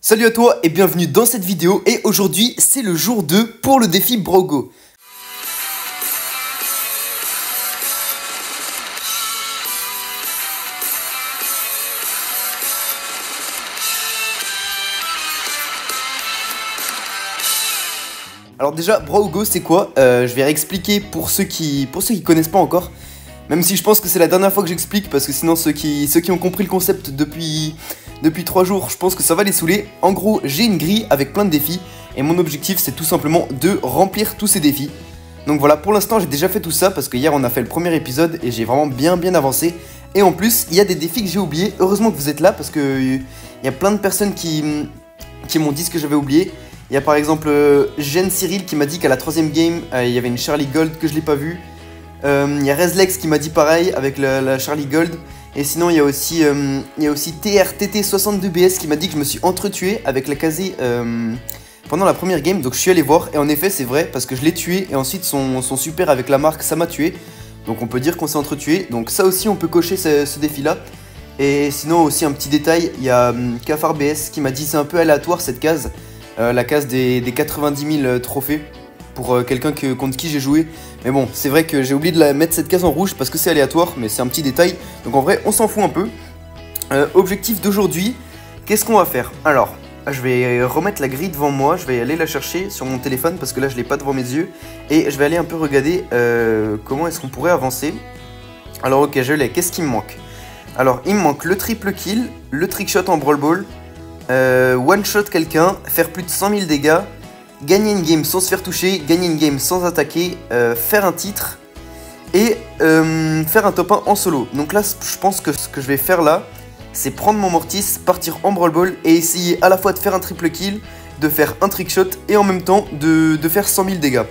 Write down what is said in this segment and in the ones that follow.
Salut à toi et bienvenue dans cette vidéo et aujourd'hui c'est le jour 2 pour le défi Brogo. Alors déjà Brogo c'est quoi? Je vais réexpliquer pour ceux qui connaissent pas encore. Même si je pense que c'est la dernière fois que j'explique parce que sinon ceux qui ont compris le concept depuis 3 jours, je pense que ça va les saouler. En gros, j'ai une grille avec plein de défis et mon objectif c'est tout simplement de remplir tous ces défis. Donc voilà, pour l'instant j'ai déjà fait tout ça parce que hier on a fait le premier épisode et j'ai vraiment bien avancé. Et en plus, il y a des défis que j'ai oubliés. Heureusement que vous êtes là parce que il y a plein de personnes qui m'ont dit ce que j'avais oublié. Il y a par exemple Jeanne Cyril qui m'a dit qu'à la 3ème game, il y avait une Charlie Gold que je l'ai pas vue. Il y a Rezlex qui m'a dit pareil avec la Charlie Gold. Et sinon il y a aussi TRTT62BS qui m'a dit que je me suis entretué avec la Kazé pendant la première game. Donc je suis allé voir et en effet c'est vrai parce que je l'ai tué et ensuite son super avec la marque ça m'a tué. Donc on peut dire qu'on s'est entretué. Donc ça aussi on peut cocher ce défi là. Et sinon aussi un petit détail, il y a KFRBS qui m'a dit c'est un peu aléatoire cette case. La case des 90 000 trophées pour quelqu'un contre qui j'ai joué. Mais bon, c'est vrai que j'ai oublié de mettre cette case en rouge parce que c'est aléatoire, mais c'est un petit détail. Donc en vrai, on s'en fout un peu. Objectif d'aujourd'hui, qu'est-ce qu'on va faire? Alors, je vais remettre la grille devant moi, je vais aller la chercher sur mon téléphone parce que là, je l'ai pas devant mes yeux. Et je vais aller un peu regarder comment est-ce qu'on pourrait avancer. Alors ok, je l'ai. Qu'est-ce qui me manque? Alors, il me manque le triple kill, le trickshot en Brawl Ball, one-shot quelqu'un, faire plus de 100 000 dégâts, gagner une game sans se faire toucher, gagner une game sans attaquer, faire un titre et faire un top 1 en solo. Donc là, je pense que ce que je vais faire là, c'est prendre mon Mortis, partir en Brawl Ball et essayer à la fois de faire un triple kill, de faire un trickshot et en même temps de faire 100 000 dégâts.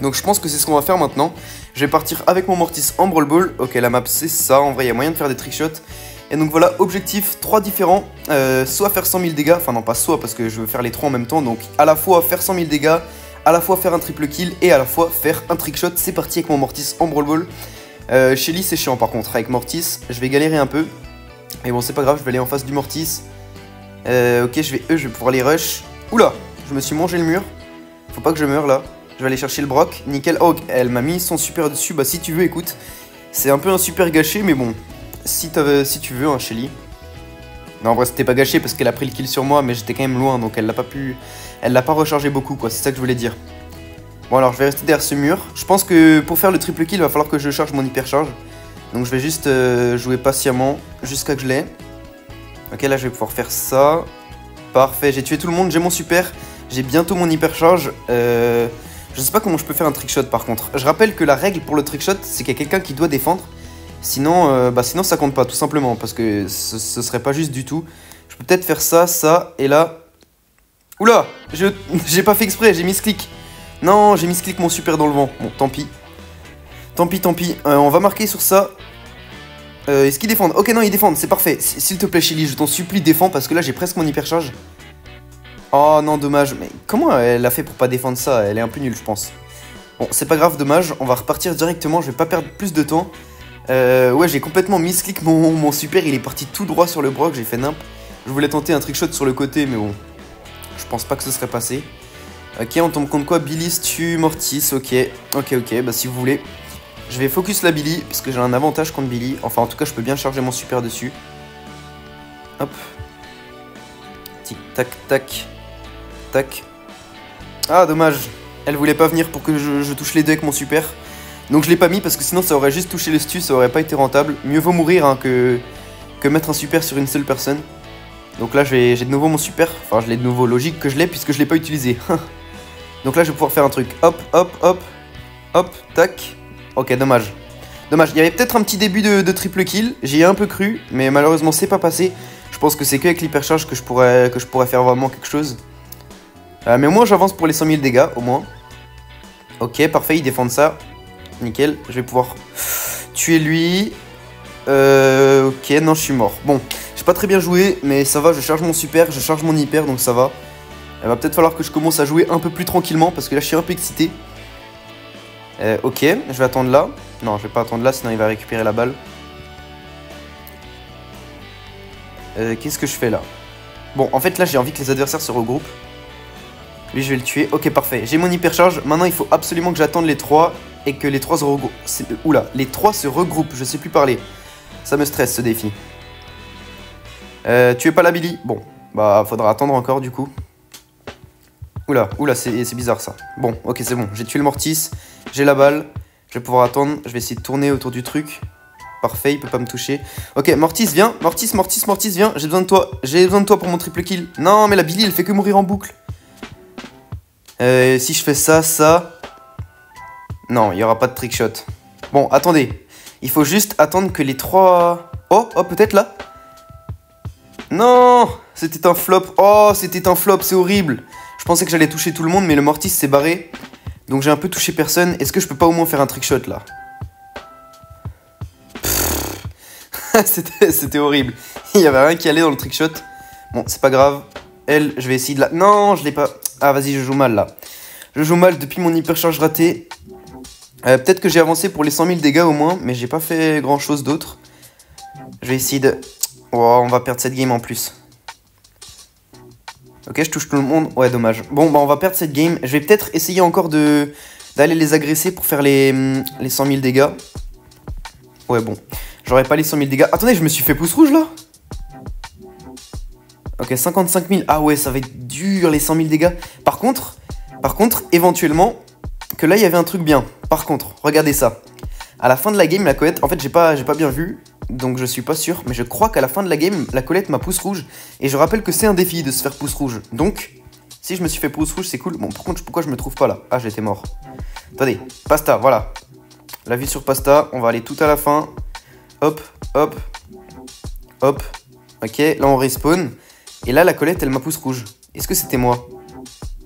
Donc je pense que c'est ce qu'on va faire maintenant. Je vais partir avec mon Mortis en Brawl Ball. Ok, la map c'est ça, en vrai il y a moyen de faire des trickshots. Et donc voilà, objectif 3 différents, soit faire 100 000 dégâts, enfin non pas soit parce que je veux faire les 3 en même temps, donc à la fois faire 100 000 dégâts, à la fois faire un triple kill et à la fois faire un trickshot. C'est parti avec mon Mortis en Brawl Ball. Shelly c'est chiant par contre, avec Mortis je vais galérer un peu. Mais bon c'est pas grave, je vais aller en face du Mortis. Ok je vais pouvoir les rush. Oula, je me suis mangé le mur, faut pas que je meure là. Je vais aller chercher le Brock, nickel. Oh elle m'a mis son super dessus, bah si tu veux écoute. C'est un peu un super gâché mais bon. Si tu veux, hein, Shelly. Non, en vrai, c'était pas gâché parce qu'elle a pris le kill sur moi, mais j'étais quand même loin, donc elle l'a pas rechargé beaucoup, quoi. C'est ça que je voulais dire. Bon, alors, je vais rester derrière ce mur. Je pense que pour faire le triple kill, il va falloir que je charge mon hypercharge. Donc, je vais juste jouer patiemment jusqu'à que je l'ai. Ok, là, je vais pouvoir faire ça. Parfait, j'ai tué tout le monde, j'ai mon super. J'ai bientôt mon hypercharge. Je sais pas comment je peux faire un trickshot, par contre. Je rappelle que la règle pour le trickshot, c'est qu'il y a quelqu'un qui doit défendre. Sinon, sinon ça compte pas tout simplement parce que ce serait pas juste du tout. Je peux peut-être faire ça, ça et là. Oula, j'ai pas fait exprès, j'ai mis ce clic. Non, j'ai mis ce clic mon super dans le vent. Bon, tant pis. Tant pis. On va marquer sur ça. Est-ce qu'ils défendent? Ok, non, ils défendent, c'est parfait. S'il te plaît, Shelly, je t'en supplie, défends parce que là j'ai presque mon hypercharge. Oh non, dommage. Mais comment elle a fait pour pas défendre ça? Elle est un peu nulle, je pense. Bon, c'est pas grave, dommage. On va repartir directement, je vais pas perdre plus de temps. Ouais, j'ai complètement misclick mon super, il est parti tout droit sur le Brock, j'ai fait nimp. Je voulais tenter un trickshot sur le côté, mais bon, je pense pas que ce serait passé. Ok, on tombe contre quoi? Billy tue Mortis, ok, bah si vous voulez. Je vais focus la Billy, parce que j'ai un avantage contre Billy. Enfin, en tout cas, je peux bien charger mon super dessus. Hop. Tic, tac, tac. Tac. Ah, dommage. Elle voulait pas venir pour que je touche les deux avec mon super. Donc je l'ai pas mis parce que sinon ça aurait juste touché le stu, ça aurait pas été rentable. Mieux vaut mourir hein, que mettre un super sur une seule personne. Donc là j'ai de nouveau mon super, enfin je l'ai de nouveau, logique que je l'ai puisque je l'ai pas utilisé. Donc là je vais pouvoir faire un truc, hop, tac. Ok, dommage. Dommage, il y avait peut-être un petit début de triple kill, j'y ai un peu cru, mais malheureusement c'est pas passé. Je pense que c'est qu'avec l'hypercharge que je pourrais faire vraiment quelque chose. Mais au moins j'avance pour les 100 000 dégâts, au moins. Ok, parfait, ils défendent ça. Nickel, je vais pouvoir tuer lui. Ok, non, je suis mort. Bon, j'ai pas très bien joué, mais ça va, je charge mon super, je charge mon hyper, donc ça va. Il va peut-être falloir que je commence à jouer un peu plus tranquillement, parce que là, je suis un peu excité. Ok, je vais attendre là. Non, je vais pas attendre là, sinon il va récupérer la balle. Qu'est-ce que je fais là? Bon, en fait, là, j'ai envie que les adversaires se regroupent. Lui, je vais le tuer. Ok, parfait. J'ai mon hypercharge. Maintenant, il faut absolument que j'attende les 3 et que les 3 se regroupent. Oula, les 3 se regroupent. Je sais plus parler. Ça me stresse, ce défi. Tu es pas la Billy. Bon, bah, faudra attendre encore, du coup. Oula, c'est bizarre, ça. Bon, ok, c'est bon. J'ai tué le Mortis. J'ai la balle. Je vais pouvoir attendre. Je vais essayer de tourner autour du truc. Parfait, il peut pas me toucher. Ok, Mortis, viens. Mortis, viens. J'ai besoin de toi. J'ai besoin de toi pour mon triple kill. Non, mais la Billy, elle fait que mourir en boucle. Si je fais ça... Non, il n'y aura pas de trickshot. Bon, attendez. Il faut juste attendre que les 3... Oh, peut-être là. Non, c'était un flop. Oh, c'était un flop, c'est horrible. Je pensais que j'allais toucher tout le monde, mais le Mortis s'est barré. Donc j'ai un peu touché personne. Est-ce que je peux pas au moins faire un trickshot là? C'était horrible. Il y avait rien qui allait dans le trickshot. Bon, c'est pas grave. Elle, je vais essayer de la... Non, je l'ai pas... Ah, vas-y, je joue mal, là. Je joue mal depuis mon hypercharge raté. Peut-être que j'ai avancé pour les 100 000 dégâts au moins, mais j'ai pas fait grand-chose d'autre. Je vais essayer de... Oh, on va perdre cette game en plus. Ok, je touche tout le monde. Ouais, dommage. Bon, bah, on va perdre cette game. Je vais peut-être essayer encore d'aller les agresser pour faire les 100 000 dégâts. Ouais, bon. J'aurais pas les 100 000 dégâts. Attendez, je me suis fait pouce rouge, là? Ok, 55 000. Ah ouais, ça va être dur, les 100 000 dégâts. Par contre, éventuellement, que là, il y avait un truc bien. Par contre, regardez ça. À la fin de la game, la Colette... En fait, j'ai pas bien vu, donc je suis pas sûr. Mais je crois qu'à la fin de la game, la Colette m'a pouce rouge. Et je rappelle que c'est un défi de se faire pouce rouge. Donc, si je me suis fait pouce rouge, c'est cool. Bon, par contre, pourquoi je me trouve pas là? Ah, j'étais mort. Attendez, Pasta, voilà. La vue sur Pasta, on va aller tout à la fin. Hop. Ok, là, on respawn. Et là, la Colette, elle m'a pouce rouge. Est-ce que c'était moi?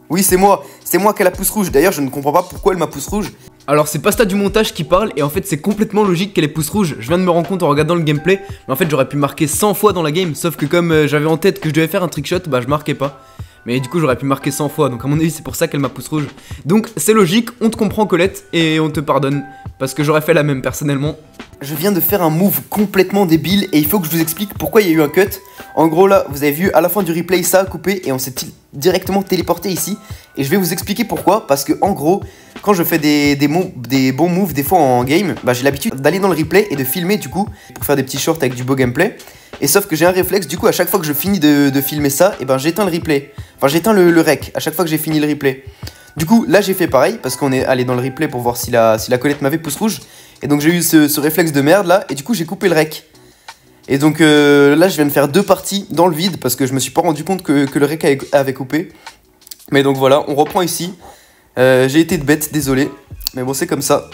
Oui, c'est moi. C'est moi qui ai la pouce rouge. D'ailleurs, je ne comprends pas pourquoi elle m'a pouce rouge. Alors c'est Pasta du montage qui parle et en fait c'est complètement logique qu'elle ait pouce rouge. Je viens de me rendre compte en regardant le gameplay. Mais en fait j'aurais pu marquer 100 fois dans la game. Sauf que comme j'avais en tête que je devais faire un trickshot, bah je marquais pas. Mais du coup j'aurais pu marquer 100 fois. Donc à mon avis c'est pour ça qu'elle m'a pouce rouge. Donc c'est logique, on te comprend Colette et on te pardonne. Parce que j'aurais fait la même personnellement. Je viens de faire un move complètement débile et il faut que je vous explique pourquoi il y a eu un cut. En gros là, vous avez vu à la fin du replay, ça a coupé et on s'est directement téléporté ici. Et je vais vous expliquer pourquoi, parce que en gros, quand je fais des bons moves des fois en game, bah, j'ai l'habitude d'aller dans le replay et de filmer du coup, pour faire des petits shorts avec du beau gameplay. Et sauf que j'ai un réflexe, du coup à chaque fois que je finis de filmer ça, et ben j'éteins le replay. Enfin j'éteins le rec à chaque fois que j'ai fini le replay. Du coup, là j'ai fait pareil, parce qu'on est allé dans le replay pour voir si la Colette m'avait pouce rouge. Et donc j'ai eu ce réflexe de merde là, et du coup j'ai coupé le rec. Et donc là je viens de faire 2 parties dans le vide, parce que je me suis pas rendu compte que le rec avait coupé. Mais donc voilà, on reprend ici. J'ai été de bête, désolé. Mais bon, c'est comme ça.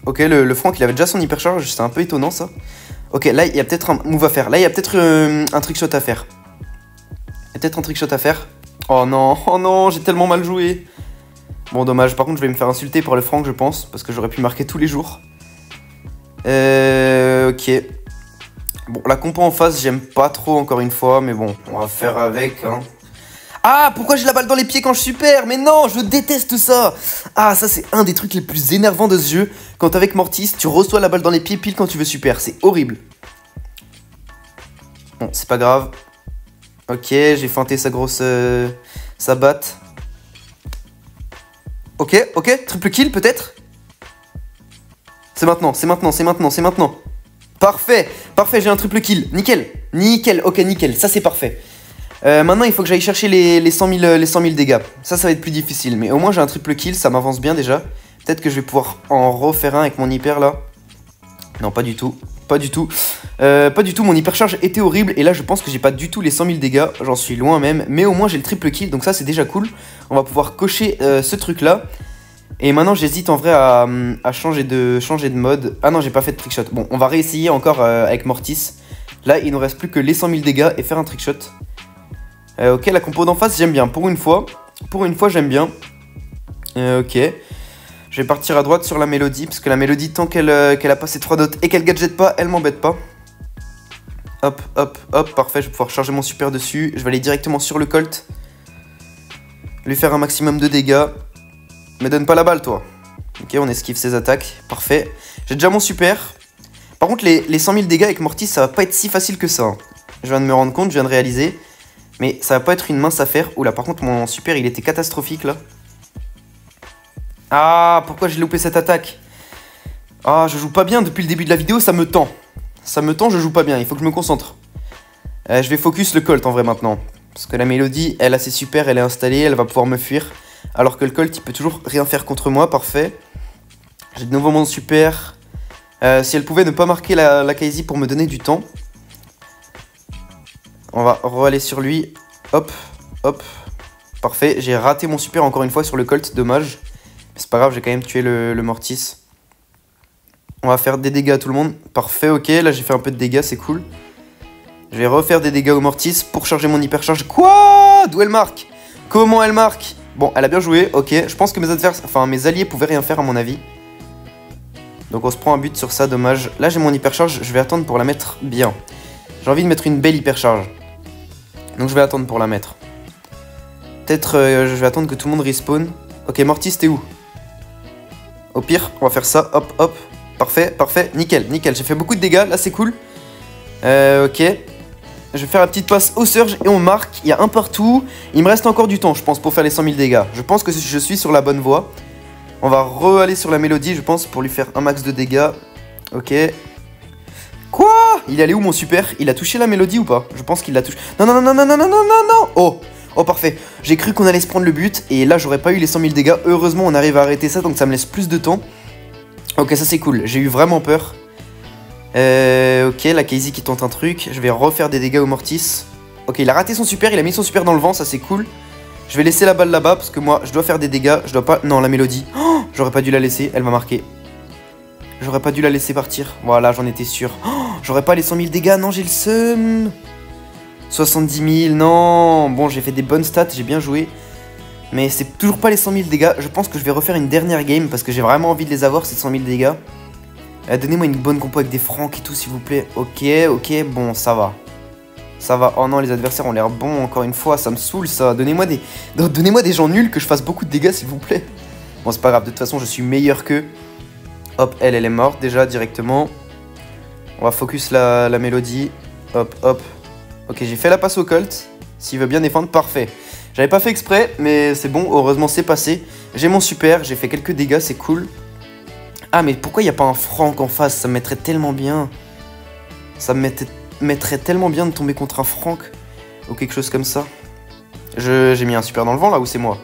Ok, le Franck il avait déjà son hypercharge, c'est un peu étonnant ça. Ok, là il y a peut-être un move à faire. Là il y a peut-être un trickshot à faire. Il y a peut-être un trickshot à faire. Oh non, j'ai tellement mal joué. Bon, dommage. Par contre, je vais me faire insulter par le Franck, je pense, parce que j'aurais pu marquer tous les jours. Ok. Bon, la compo en face, j'aime pas trop, encore une fois, mais bon, on va faire avec, hein. Ah, pourquoi j'ai la balle dans les pieds quand je super? Mais non, je déteste ça. Ah, ça, c'est un des trucs les plus énervants de ce jeu. Quand avec Mortis, tu reçois la balle dans les pieds pile quand tu veux super. C'est horrible. Bon, c'est pas grave. Ok, j'ai feinté sa grosse... sa batte. Ok, triple kill peut-être. C'est maintenant. Parfait, j'ai un triple kill. Nickel, ok, nickel, ça c'est parfait. Maintenant il faut que j'aille chercher les 100 000 dégâts. Ça va être plus difficile, mais au moins j'ai un triple kill, ça m'avance bien déjà. Peut-être que je vais pouvoir en refaire un avec mon hyper là. Non, pas du tout. Mon hypercharge était horrible et là je pense que j'ai pas du tout les 100 000 dégâts. J'en suis loin même, mais au moins j'ai le triple kill, donc ça c'est déjà cool. On va pouvoir cocher ce truc là. Et maintenant j'hésite en vrai à changer de mode. Ah non, j'ai pas fait de trickshot. Bon, on va réessayer encore avec Mortis. Là il nous reste plus que les 100 000 dégâts et faire un trickshot. Ok, la compo d'en face j'aime bien, pour une fois j'aime bien. Ok. Je vais partir à droite sur la Mélodie, parce que la Mélodie, tant qu'elle a pas ses 3 dots et qu'elle gadget pas, elle m'embête pas. Hop, parfait, je vais pouvoir charger mon super dessus. Je vais aller directement sur le Colt. Lui faire un maximum de dégâts. Me donne pas la balle, toi. Ok, on esquive ses attaques, parfait. J'ai déjà mon super. Par contre, les 100 000 dégâts avec Mortis, ça va pas être si facile que ça. Je viens de me rendre compte, je viens de réaliser. Mais ça va pas être une mince affaire. Oula, par contre, mon super, il était catastrophique, là. Ah, pourquoi j'ai loupé cette attaque? Ah, je joue pas bien depuis le début de la vidéo, ça me tend. Ça me tend, je joue pas bien, il faut que je me concentre. Je vais focus le Colt en vrai maintenant. Parce que la Mélodie, elle a ses super, elle est installée, elle va pouvoir me fuir. Alors que le Colt, il peut toujours rien faire contre moi, parfait. J'ai de nouveau mon super. Si elle pouvait ne pas marquer la Kai'Zi pour me donner du temps. On va re-aller sur lui. Hop, hop. Parfait, j'ai raté mon super encore une fois sur le Colt, dommage. Mais c'est pas grave, j'ai quand même tué le Mortis. On va faire des dégâts à tout le monde. Parfait, ok, là j'ai fait un peu de dégâts, c'est cool. Je vais refaire des dégâts au Mortis pour charger mon hypercharge. Quoi? D'où elle marque? Comment elle marque? Bon, elle a bien joué, ok. Je pense que mes alliés pouvaient rien faire à mon avis. Donc on se prend un but sur ça, dommage. Là j'ai mon hypercharge, je vais attendre pour la mettre bien. J'ai envie de mettre une belle hypercharge. Donc je vais attendre pour la mettre. Peut-être je vais attendre que tout le monde respawn. Ok, Mortis, t'es où? Au pire, on va faire ça, hop, hop. Parfait, parfait, nickel, nickel. J'ai fait beaucoup de dégâts, là c'est cool. Ok. Je vais faire la petite passe au Surge et on marque. Il y a un partout. Il me reste encore du temps, je pense, pour faire les 100 000 dégâts. Je pense que je suis sur la bonne voie. On va re-aller sur la Mélodie, je pense, pour lui faire un max de dégâts. Ok. Quoi? Il est allé où mon super? Il a touché la Mélodie ou pas? Je pense qu'il l'a touché. Non, non, non, non, non, non, non, non, non. Oh, oh, parfait. J'ai cru qu'on allait se prendre le but. Et là, j'aurais pas eu les 100 000 dégâts. Heureusement, on arrive à arrêter ça, donc ça me laisse plus de temps. Ok, ça c'est cool. J'ai eu vraiment peur. Ok, la Kai'Zi qui tente un truc. Je vais refaire des dégâts au Mortis. Ok, il a raté son super. Il a mis son super dans le vent, ça c'est cool. Je vais laisser la balle là-bas parce que moi, je dois faire des dégâts. Je dois pas... Non, la Mélodie. Oh, j'aurais pas dû la laisser. Elle m'a marqué. J'aurais pas dû la laisser partir. Voilà, j'en étais sûr. Oh, j'aurais pas les 100 000 dégâts. Non, j'ai le seum. 70 000. Non. Bon, j'ai fait des bonnes stats. J'ai bien joué. Mais c'est toujours pas les 100 000 dégâts. Je pense que je vais refaire une dernière game parce que j'ai vraiment envie de les avoir, ces 100 000 dégâts. Donnez-moi une bonne compo avec des francs et tout, s'il vous plaît. Ok, ok. Bon, ça va. Ça va. Oh non, les adversaires ont l'air bons, encore une fois. Ça me saoule, ça. Donnez-moi des gens nuls que je fasse beaucoup de dégâts, s'il vous plaît. Bon, c'est pas grave. De toute façon, je suis meilleur qu'eux. Hop, elle est morte déjà directement. On va focus la Mélodie. Hop, hop. Ok, j'ai fait la passe au Colt. S'il veut bien défendre, parfait. J'avais pas fait exprès, mais c'est bon. Heureusement, c'est passé. J'ai mon super. J'ai fait quelques dégâts, c'est cool. Ah, mais pourquoi il n'y a pas un Franck en face? Ça me mettrait tellement bien. Ça me mettrait tellement bien de tomber contre un Franck. Ou quelque chose comme ça. J'ai mis un super dans le vent là ou c'est moi?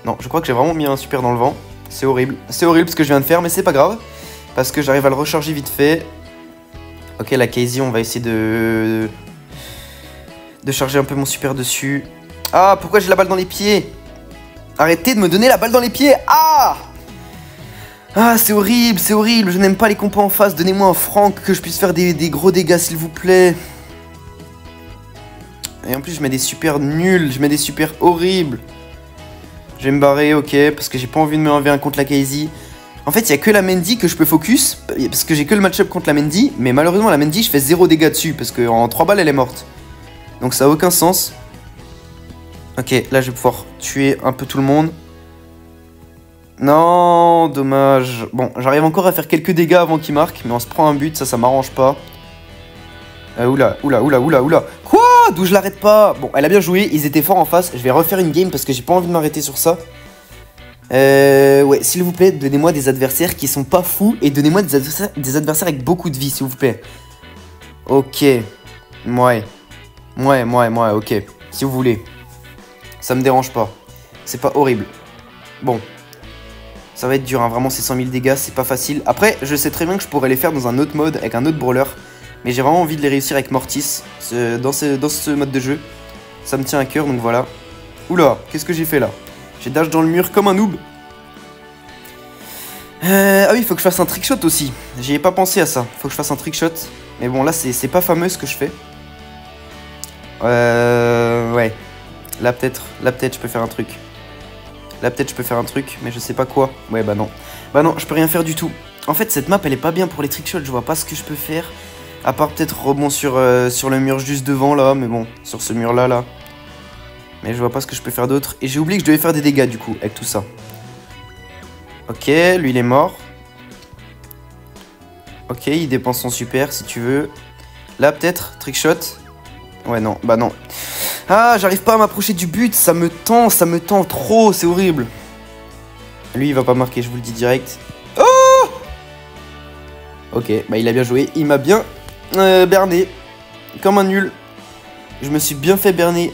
Non, je crois que j'ai vraiment mis un super dans le vent. C'est horrible. C'est horrible ce que je viens de faire, mais c'est pas grave. Parce que j'arrive à le recharger vite fait. Ok, la Kai'Zi, on va essayer de charger un peu mon super dessus. Ah, pourquoi j'ai la balle dans les pieds? Arrêtez de me donner la balle dans les pieds. Ah! Ah, c'est horrible, je n'aime pas les compos en face. Donnez-moi un Franck que je puisse faire des gros dégâts, s'il vous plaît. Et en plus, je mets des super nuls, je mets des super horribles. Je vais me barrer, ok, parce que j'ai pas envie de me enlever un contre la Kai'Zi. En fait, il y a que la Mendy que je peux focus, parce que j'ai que le match-up contre la Mendy. Mais malheureusement, la Mendy, je fais 0 dégâts dessus, parce qu'en 3 balles, elle est morte. Donc ça a aucun sens. Ok, là, je vais pouvoir tuer un peu tout le monde. Non, dommage. Bon, j'arrive encore à faire quelques dégâts avant qu'il marque, mais on se prend un but, ça m'arrange pas. Oula, oula, oula, oula, oula. Quoi? D'où je l'arrête pas? Bon, elle a bien joué, ils étaient forts en face. Je vais refaire une game parce que j'ai pas envie de m'arrêter sur ça. Ouais, s'il vous plaît, donnez-moi des adversaires qui sont pas fous et donnez-moi des adversaires avec beaucoup de vie, s'il vous plaît. Ok. Ouais, ok. Si vous voulez. Ça me dérange pas. C'est pas horrible. Bon. Ça va être dur, hein. Vraiment, ces 100 000 dégâts, c'est pas facile. Après, je sais très bien que je pourrais les faire dans un autre mode, avec un autre brawler. Mais j'ai vraiment envie de les réussir avec Mortis, dans ce mode de jeu. Ça me tient à cœur, donc voilà. Oula, qu'est-ce que j'ai fait là? J'ai dash dans le mur comme un noob. Ah oui, il faut que je fasse un trickshot aussi. J'y ai pas pensé à ça. Faut que je fasse un trickshot. Mais bon, là, c'est pas fameux ce que je fais. Ouais. Là, peut-être, je peux faire un truc. Là, peut-être, je peux faire un truc, mais je sais pas quoi. Ouais, bah non. Bah non, je peux rien faire du tout. En fait, cette map, elle est pas bien pour les trickshots. Je vois pas ce que je peux faire. À part peut-être rebond sur le mur juste devant, là. Mais bon, sur ce mur-là, là. Mais je vois pas ce que je peux faire d'autre. Et j'ai oublié que je devais faire des dégâts, du coup, avec tout ça. Ok, lui, il est mort. Ok, il dépense son super, si tu veux. Là, peut-être, trickshot. Ouais, non, bah non. Ah, j'arrive pas à m'approcher du but, ça me tend trop, c'est horrible. Lui, il va pas marquer, je vous le dis direct. Oh! Ok, bah il a bien joué, il m'a bien berné. Comme un nul. Je me suis bien fait berner.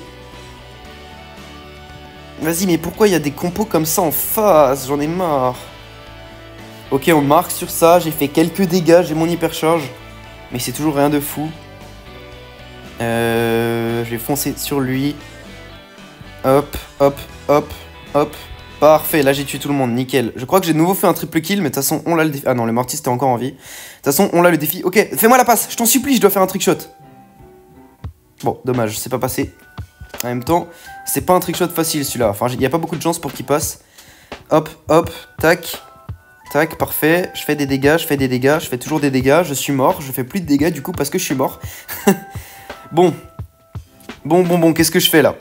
Vas-y, mais pourquoi il y a des compos comme ça en face? J'en ai marre. Ok, on marque sur ça, j'ai fait quelques dégâts, j'ai mon hypercharge. Mais c'est toujours rien de fou. Je vais foncer sur lui. Hop, hop, hop, hop. Parfait, là j'ai tué tout le monde, nickel. Je crois que j'ai de nouveau fait un triple kill, mais de toute façon, on l'a le défi. Ah non, le Mortis était encore en vie. De toute façon, on l'a le défi. Ok, fais-moi la passe, je t'en supplie, je dois faire un trickshot. Bon, dommage, c'est pas passé. En même temps, c'est pas un trickshot facile celui-là. Enfin, il n'y a pas beaucoup de chance pour qu'il passe. Hop, hop, tac. Tac, parfait. Je fais des dégâts, je fais des dégâts, je fais toujours des dégâts. Je suis mort, je fais plus de dégâts du coup parce que je suis mort. Bon. Bon, qu'est-ce que je fais là?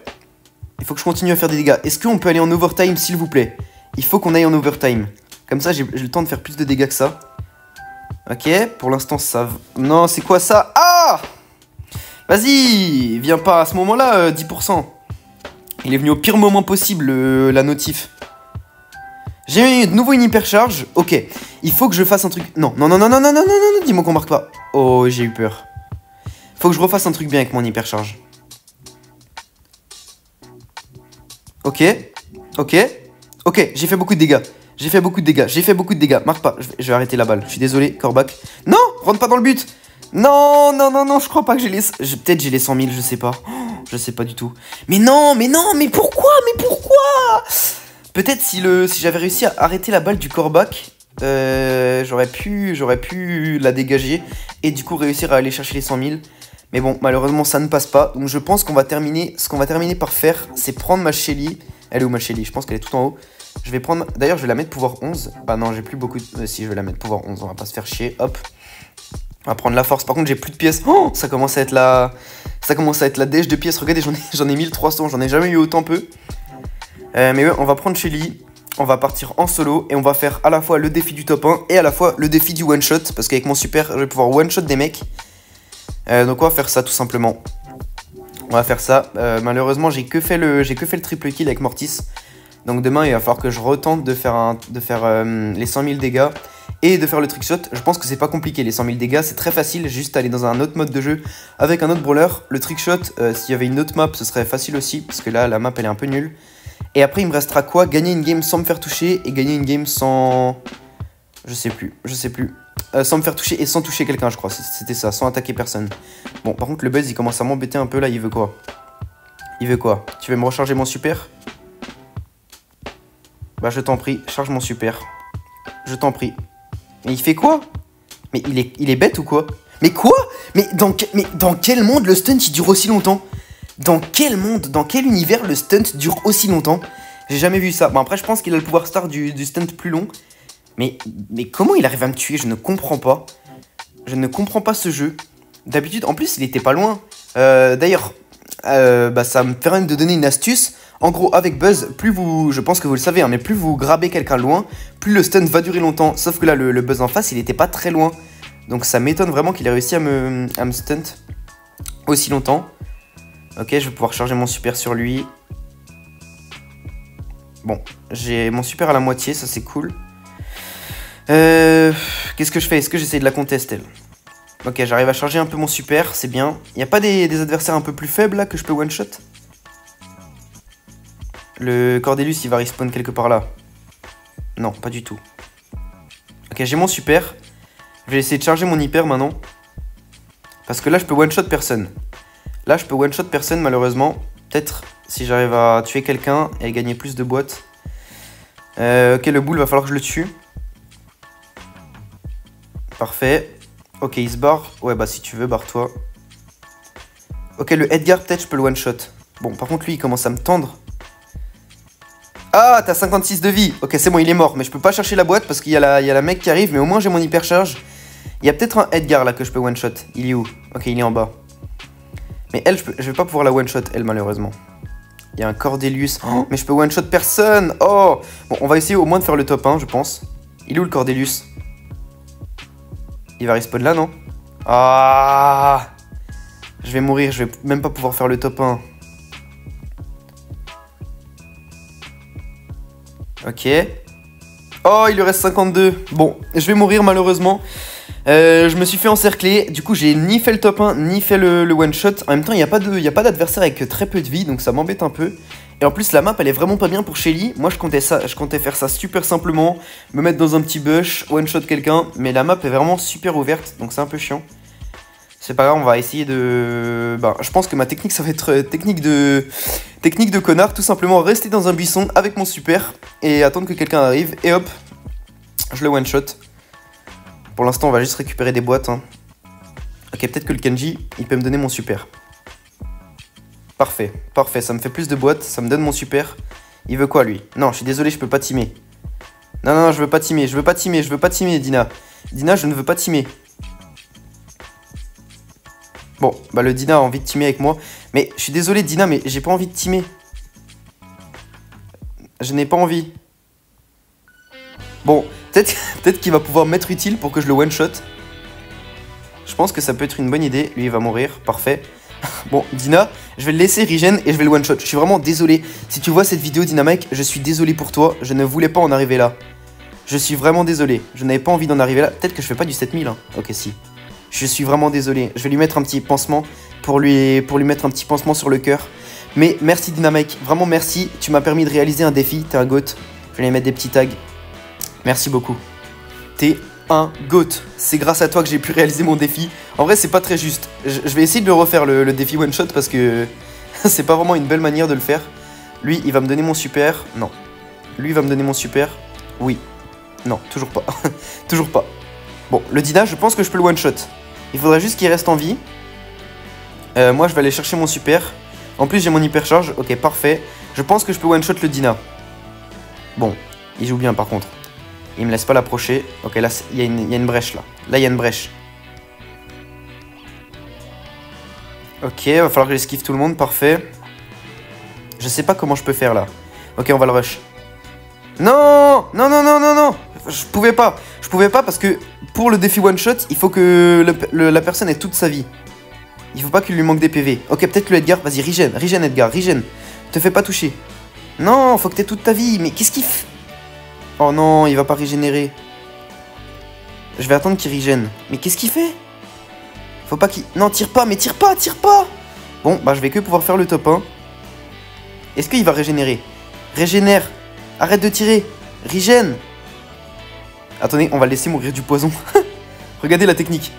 Il faut que je continue à faire des dégâts. Est-ce qu'on peut aller en overtime s'il vous plaît? Il faut qu'on aille en overtime. Comme ça, j'ai le temps de faire plus de dégâts que ça. Ok, pour l'instant ça... Non, c'est quoi ça? Ah! Vas-y, viens pas à ce moment-là, 10%. Il est venu au pire moment possible, la notif. J'ai de nouveau une hypercharge. Ok, il faut que je fasse un truc... Non, dis-moi qu'on marque pas. Oh, j'ai eu peur. Faut que je refasse un truc bien avec mon hypercharge. Ok, j'ai fait beaucoup de dégâts. J'ai fait beaucoup de dégâts. Marque pas, je vais arrêter la balle. Je suis désolé, Corbac. Non, rentre pas dans le but. Non, je crois pas que j'ai les... Peut-être j'ai les 100 000, je sais pas. Oh, je sais pas du tout. Mais pourquoi? Peut-être si j'avais réussi à arrêter la balle du Corbac, j'aurais pu la dégager et du coup réussir à aller chercher les 100 000. Mais bon, malheureusement, ça ne passe pas. Donc je pense qu'on va terminer... Ce qu'on va terminer par faire, c'est prendre ma Shelly. Elle est où ma Shelly? Je pense qu'elle est tout en haut. Je vais prendre... D'ailleurs, je vais la mettre pouvoir 11. Bah non, j'ai plus beaucoup de... Si, je vais la mettre pouvoir 11. On va pas se faire chier. Hop. On va prendre la force. Par contre, j'ai plus de pièces. Oh, ça commence à être la... dèche de pièces. Regardez, j'en ai 1300. J'en ai jamais eu autant peu. Mais ouais, on va prendre Shelly. On va partir en solo. Et on va faire à la fois le défi du top 1 et à la fois le défi du one-shot. Parce qu'avec mon super, je vais pouvoir one-shot des mecs. Donc on va faire ça tout simplement. On va faire ça. Malheureusement, j'ai que fait le triple kill avec Mortis. Donc demain, il va falloir que je retente de faire les 100 000 dégâts et de faire le trickshot. Je pense que c'est pas compliqué, les 100 000 dégâts, c'est très facile. Juste aller dans un autre mode de jeu avec un autre brawler. Le trickshot, s'il y avait une autre map, ce serait facile aussi, parce que là, la map, elle est un peu nulle. Et après, il me restera quoi? Gagner une game sans me faire toucher et gagner une game sans... Je sais plus. Sans me faire toucher et sans toucher quelqu'un, je crois. C'était ça, sans attaquer personne. Bon, par contre, le buzz, il commence à m'embêter un peu là. Il veut quoi? Tu veux me recharger mon super? Bah, je t'en prie, charge mon super. Je t'en prie. Mais il fait quoi? Mais il est bête ou quoi? Mais quoi? Mais dans quel monde le stunt il dure aussi longtemps? Dans quel monde, dans quel univers le stunt dure aussi longtemps? J'ai jamais vu ça. Bon, après, je pense qu'il a le pouvoir star du stunt plus long. Mais comment il arrive à me tuer? Je ne comprends pas. Je ne comprends pas ce jeu. D'habitude, en plus, il était pas loin. D'ailleurs, ça me permet de donner une astuce. En gros, avec Buzz, plus vous... Je pense que vous le savez, hein, mais plus vous grabez quelqu'un loin, plus le stun va durer longtemps. Sauf que là, le Buzz en face, il était pas très loin. Donc ça m'étonne vraiment qu'il ait réussi à me stunt aussi longtemps. Ok, je vais pouvoir charger mon super sur lui. Bon, j'ai mon super à la moitié, ça c'est cool. Qu'est-ce que je fais? Est-ce que j'essaie de la contest, elle? Ok, j'arrive à charger un peu mon super, c'est bien. Y a pas des adversaires un peu plus faibles là que je peux one shot? Le Cordelius il va respawn quelque part là. Non, pas du tout. Ok, j'ai mon super. Je vais essayer de charger mon hyper maintenant. Parce que là je peux one shot personne. Malheureusement. Peut-être si j'arrive à tuer quelqu'un et gagner plus de boîtes. Ok, le boule va falloir que je le tue. Parfait. Ok, il se barre. Ouais, bah si tu veux, barre-toi. Ok, le Edgar, peut-être je peux le one-shot. Bon, par contre, lui, il commence à me tendre. Ah, t'as 56 de vie. Ok, c'est bon, il est mort. Mais je peux pas chercher la boîte parce qu'il y a la mec qui arrive. Mais au moins, j'ai mon hypercharge. Il y a peut-être un Edgar, là, que je peux one-shot. Il est où? Ok, il est en bas. Mais elle, je vais pas pouvoir la one-shot, elle, malheureusement. Il y a un Cordelius. Oh, mais je peux one-shot personne. Oh. Bon, on va essayer au moins de faire le top 1, je pense. Il est où, le Cordelius? Il va respawn là, non? Ah! Je vais mourir, je vais même pas pouvoir faire le top 1. Ok. Oh, il lui reste 52. Bon, je vais mourir malheureusement. Je me suis fait encercler. Du coup, j'ai ni fait le top 1, ni fait le one shot. En même temps, il n'y a pas d'adversaire avec très peu de vie, donc ça m'embête un peu. Et en plus, la map, elle est vraiment pas bien pour Shelly. Moi, je comptais faire ça super simplement. Me mettre dans un petit bush, one shot quelqu'un. Mais la map est vraiment super ouverte, donc c'est un peu chiant. C'est pas grave, on va essayer de... Ben, je pense que ma technique, ça va être technique de connard. Tout simplement rester dans un buisson avec mon super et attendre que quelqu'un arrive. Et hop, je le one shot. Pour l'instant, on va juste récupérer des boîtes. Hein. Ok, peut-être que le Kenji, il peut me donner mon super. Parfait, parfait. Ça me fait plus de boîtes, ça me donne mon super. Il veut quoi, lui? Non, je suis désolé, je peux pas teamer. Non, non, je veux pas teamer, je veux pas teamer, je veux pas teamer, Dina. Dina, je ne veux pas teamer. Bon, bah le Dina a envie de teamer avec moi. Mais je suis désolé, Dina, mais j'ai pas envie de teamer. Je n'ai pas envie. Bon, peut-être qu'il va pouvoir m'être utile pour que je le one-shot. Je pense que ça peut être une bonne idée. Lui, il va mourir. Parfait. Bon, Dina, je vais le laisser regen et je vais le one-shot. Je suis vraiment désolé. Si tu vois cette vidéo, Dynamike, je suis désolé pour toi. Je ne voulais pas en arriver là. Je suis vraiment désolé. Je n'avais pas envie d'en arriver là. Peut-être que je fais pas du 7000. Hein. Ok, si. Je suis vraiment désolé. Je vais lui mettre un petit pansement pour lui mettre un petit pansement sur le cœur. Mais merci, Dynamike. Vraiment merci. Tu m'as permis de réaliser un défi. T'es un goat. Je vais lui mettre des petits tags. Merci beaucoup. T'es un GOAT. C'est grâce à toi que j'ai pu réaliser mon défi. En vrai, c'est pas très juste. Je vais essayer de le refaire, le défi one shot, parce que c'est pas vraiment une belle manière de le faire. Lui, il va me donner mon super. Non. Lui, il va me donner mon super. Oui. Non, toujours pas. Toujours pas. Bon, le Dina, je pense que je peux le one shot. Il faudrait juste qu'il reste en vie. Moi, je vais aller chercher mon super. En plus, j'ai mon hypercharge. Ok, parfait. Je pense que je peux one shot le Dina. Bon, il joue bien par contre. Il me laisse pas l'approcher. Ok, là, il y a une brèche, là. Là, il y a une brèche. Ok, va falloir que j'esquive tout le monde. Parfait. Je sais pas comment je peux faire, là. Ok, on va le rush. Non! Non, non, non, non, non! Je pouvais pas. Je pouvais pas parce que pour le défi one-shot, il faut que la personne ait toute sa vie. Il faut pas qu'il lui manque des PV. Ok, peut-être le Edgar. Vas-y, regen, Edgar, regen. Te fais pas toucher. Non, faut que t'aies toute ta vie. Mais qu'est-ce qu'il fait? Oh non, il va pas régénérer. Je vais attendre qu'il régène. Mais qu'est-ce qu'il fait? Faut pas qu'il... Non, tire pas, mais tire pas, tire pas. Bon, bah je vais que pouvoir faire le top 1. Est-ce qu'il va régénérer? Régénère. Arrête de tirer. Régène. Attendez, on va le laisser mourir du poison. Regardez la technique.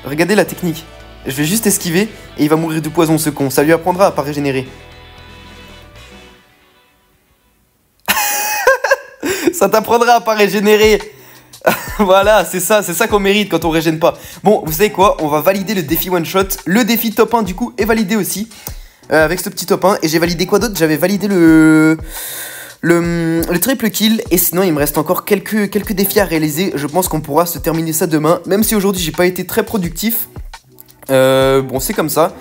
Regardez la technique. Je vais juste esquiver et il va mourir du poison, ce con. Ça lui apprendra à pas régénérer. Ça t'apprendra à pas régénérer. Voilà, c'est ça qu'on mérite quand on régène pas. Bon, vous savez quoi? On va valider le défi one shot. Le défi top 1 du coup est validé aussi. Avec ce petit top 1. Et j'ai validé quoi d'autre? J'avais validé le triple kill. Et sinon il me reste encore quelques défis à réaliser. Je pense qu'on pourra se terminer ça demain. Même si aujourd'hui j'ai pas été très productif. Bon, c'est comme ça.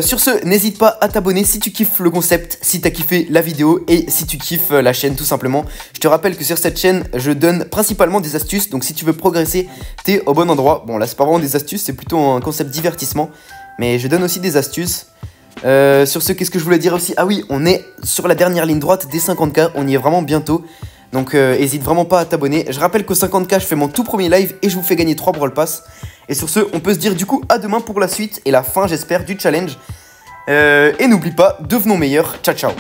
Sur ce, n'hésite pas à t'abonner si tu kiffes le concept, si t'as kiffé la vidéo et si tu kiffes la chaîne tout simplement. Je te rappelle que sur cette chaîne, je donne principalement des astuces, donc si tu veux progresser, t'es au bon endroit. Bon là c'est pas vraiment des astuces, c'est plutôt un concept divertissement, mais je donne aussi des astuces. Sur ce, qu'est-ce que je voulais dire aussi? Ah oui, on est sur la dernière ligne droite des 50K, on y est vraiment bientôt. Donc hésite vraiment pas à t'abonner. Je rappelle qu'au 50K, je fais mon tout premier live et je vous fais gagner 3 Brawl Pass. Et sur ce, on peut se dire du coup à demain pour la suite et la fin, j'espère, du challenge. Et n'oublie pas, devenons meilleurs. Ciao, ciao.